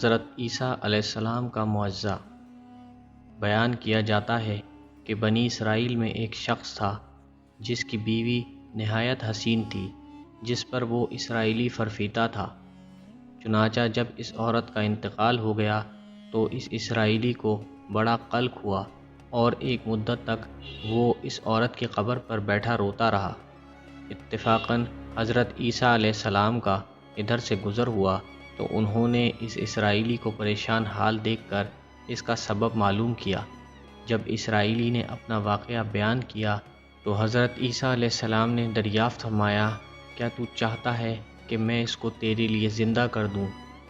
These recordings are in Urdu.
حضرت عیسیٰ علیہ السلام کا معجزہ۔ بیان کیا جاتا ہے کہ بنی اسرائیل میں ایک شخص تھا جس کی بیوی نہایت حسین تھی، جس پر وہ اسرائیلی فرفیتا تھا۔ چنانچہ جب اس عورت کا انتقال ہو گیا تو اس اسرائیلی کو بڑا قلق ہوا اور ایک مدت تک وہ اس عورت کی قبر پر بیٹھا روتا رہا۔ اتفاقاً حضرت عیسیٰ علیہ السلام کا ادھر سے گزر ہوا تو انہوں نے اس اسرائیلی کو پریشان حال دیکھ کر اس کا سبب معلوم کیا۔ جب اسرائیلی نے اپنا واقعہ بیان کیا تو حضرت عیسیٰ علیہ السلام نے دریافت فرمایا، کیا تو چاہتا ہے کہ میں اس کو تیرے لیے زندہ کر دوں؟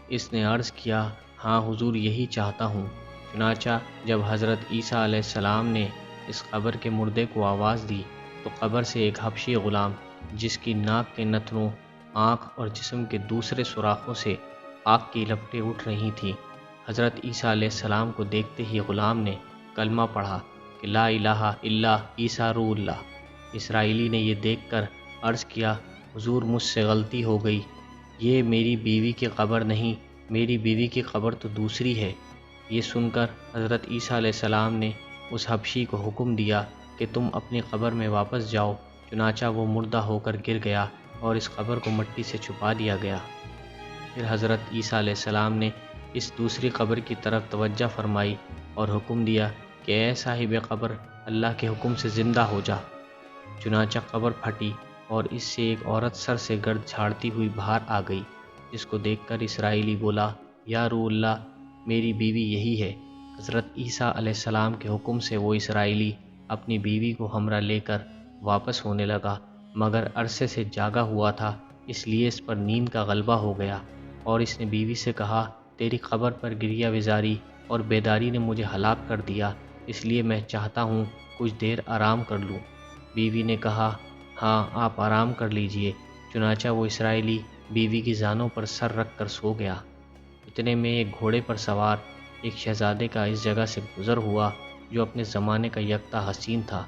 اس نے عرض کیا، ہاں حضور، یہی چاہتا ہوں۔ چنانچہ جب حضرت عیسیٰ علیہ السلام نے اس قبر کے مردے کو آواز دی تو قبر سے ایک حبشی غلام، جس کی ناک کے نتنوں، آنکھ اور جسم کے دوسرے سوراخوں سے آگ کی لپٹیں اٹھ رہی تھیں، حضرت عیسیٰ علیہ السلام کو دیکھتے ہی غلام نے کلمہ پڑھا کہ لا الہ الا عیسیٰ روح اللہ۔ اسرائیلی نے یہ دیکھ کر عرض کیا، حضور مجھ سے غلطی ہو گئی، یہ میری بیوی کی قبر نہیں، میری بیوی کی قبر تو دوسری ہے۔ یہ سن کر حضرت عیسیٰ علیہ السلام نے اس حبشی کو حکم دیا کہ تم اپنی قبر میں واپس جاؤ۔ چنانچہ وہ مردہ ہو کر گر گیا اور اس قبر کو مٹی سے چھپا دیا گیا۔ پھر حضرت عیسیٰ علیہ السلام نے اس دوسری قبر کی طرف توجہ فرمائی اور حکم دیا کہ اے صاحب قبر، اللہ کے حکم سے زندہ ہو جا۔ چنانچہ قبر پھٹی اور اس سے ایک عورت سر سے گرد جھاڑتی ہوئی باہر آ گئی، جس کو دیکھ کر اسرائیلی بولا، یا روح اللہ، میری بیوی یہی ہے۔ حضرت عیسیٰ علیہ السلام کے حکم سے وہ اسرائیلی اپنی بیوی کو ہمراہ لے کر واپس ہونے لگا، مگر عرصے سے جاگا ہوا تھا، اس لیے اس پر نیند کا غلبہ ہو گیا اور اس نے بیوی سے کہا، تیری قبر پر گریہ وزاری اور بیداری نے مجھے ہلاک کر دیا، اس لیے میں چاہتا ہوں کچھ دیر آرام کر لوں۔ بیوی نے کہا، ہاں آپ آرام کر لیجئے۔ چنانچہ وہ اسرائیلی بیوی کی زانوں پر سر رکھ کر سو گیا۔ اتنے میں ایک گھوڑے پر سوار ایک شہزادے کا اس جگہ سے گزر ہوا جو اپنے زمانے کا یکتا حسین تھا،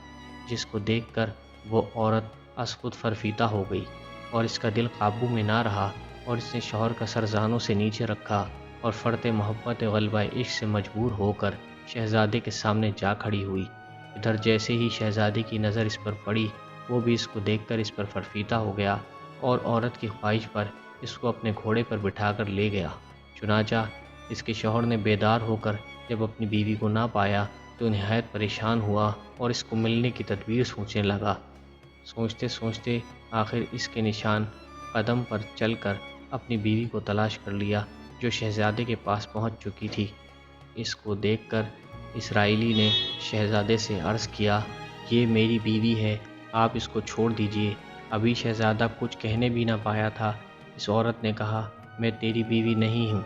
جس کو دیکھ کر وہ عورت از خود فرفیتا ہو گئی اور اس کا دل قابو میں نہ رہا اور اس نے شوہر کا سر زانوں سے نیچے رکھا اور فرط محبت غلبہ عشق سے مجبور ہو کر شہزادے کے سامنے جا کھڑی ہوئی۔ ادھر جیسے ہی شہزادے کی نظر اس پر پڑی، وہ بھی اس کو دیکھ کر اس پر فرفیتا ہو گیا اور عورت کی خواہش پر اس کو اپنے گھوڑے پر بٹھا کر لے گیا۔ چنانچہ اس کے شوہر نے بیدار ہو کر جب اپنی بیوی کو نہ پایا تو نہایت پریشان ہوا اور اس کو ملنے کی تدبیر سوچنے لگا۔ سوچتے سوچتے آخر اس کے نشان قدم پر چل کر اپنی بیوی کو تلاش کر لیا، جو شہزادے کے پاس پہنچ چکی تھی۔ اس کو دیکھ کر اسرائیلی نے شہزادے سے عرض کیا، یہ میری بیوی ہے، آپ اس کو چھوڑ دیجئے۔ ابھی شہزادہ کچھ کہنے بھی نہ پایا تھا، اس عورت نے کہا، میں تیری بیوی نہیں ہوں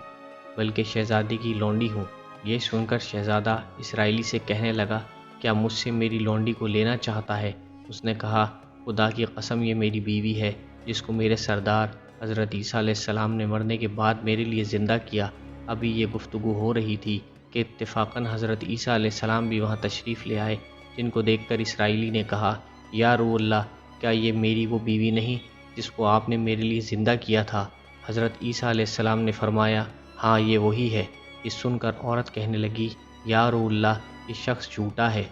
بلکہ شہزادے کی لونڈی ہوں۔ یہ سن کر شہزادہ اسرائیلی سے کہنے لگا، کیا مجھ سے میری لونڈی کو لینا چاہتا ہے؟ اس نے کہا، خدا کی قسم یہ میری بیوی ہے جس کو میرے سردار حضرت عیسیٰ علیہ السلام نے مرنے کے بعد میرے لیے زندہ کیا۔ ابھی یہ گفتگو ہو رہی تھی کہ اتفاقاً حضرت عیسیٰ علیہ السلام بھی وہاں تشریف لے آئے، جن کو دیکھ کر اسرائیلی نے کہا، یا روح اللہ، کیا یہ میری وہ بیوی نہیں جس کو آپ نے میرے لیے زندہ کیا تھا؟ حضرت عیسیٰ علیہ السلام نے فرمایا، ہاں یہ وہی ہے۔ یہ سن کر عورت کہنے لگی، یا روح اللہ، یہ شخص جھوٹا ہے،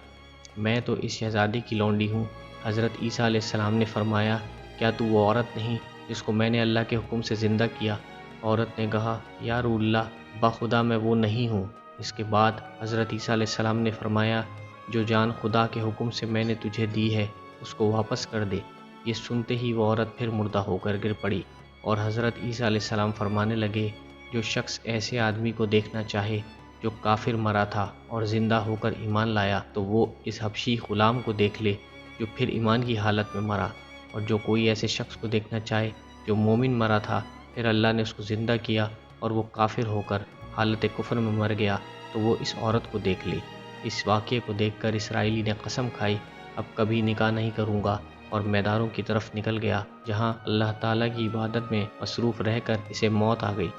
میں تو اس شہزادے کی لونڈی ہوں۔ حضرت عیسیٰ علیہ السلام نے فرمایا، کیا تو وہ عورت نہیں جس کو میں نے اللہ کے حکم سے زندہ کیا؟ عورت نے کہا، یا روح اللہ، بخدا میں وہ نہیں ہوں۔ اس کے بعد حضرت عیسیٰ علیہ السلام نے فرمایا، جو جان خدا کے حکم سے میں نے تجھے دی ہے اس کو واپس کر دے۔ یہ سنتے ہی وہ عورت پھر مردہ ہو کر گر پڑی اور حضرت عیسیٰ علیہ السلام فرمانے لگے، جو شخص ایسے آدمی کو دیکھنا چاہے جو کافر مرا تھا اور زندہ ہو کر ایمان لایا تو وہ اس حبشی غلام کو دیکھ لے جو پھر ایمان کی حالت میں مرا، اور جو کوئی ایسے شخص کو دیکھنا چاہے جو مومن مرا تھا پھر اللہ نے اس کو زندہ کیا اور وہ کافر ہو کر حالت کفر میں مر گیا تو وہ اس عورت کو دیکھ لے۔ اس واقعے کو دیکھ کر اسرائیلی نے قسم کھائی، اب کبھی نکاح نہیں کروں گا، اور میدانوں کی طرف نکل گیا جہاں اللہ تعالیٰ کی عبادت میں مصروف رہ کر اسے موت آ گئی۔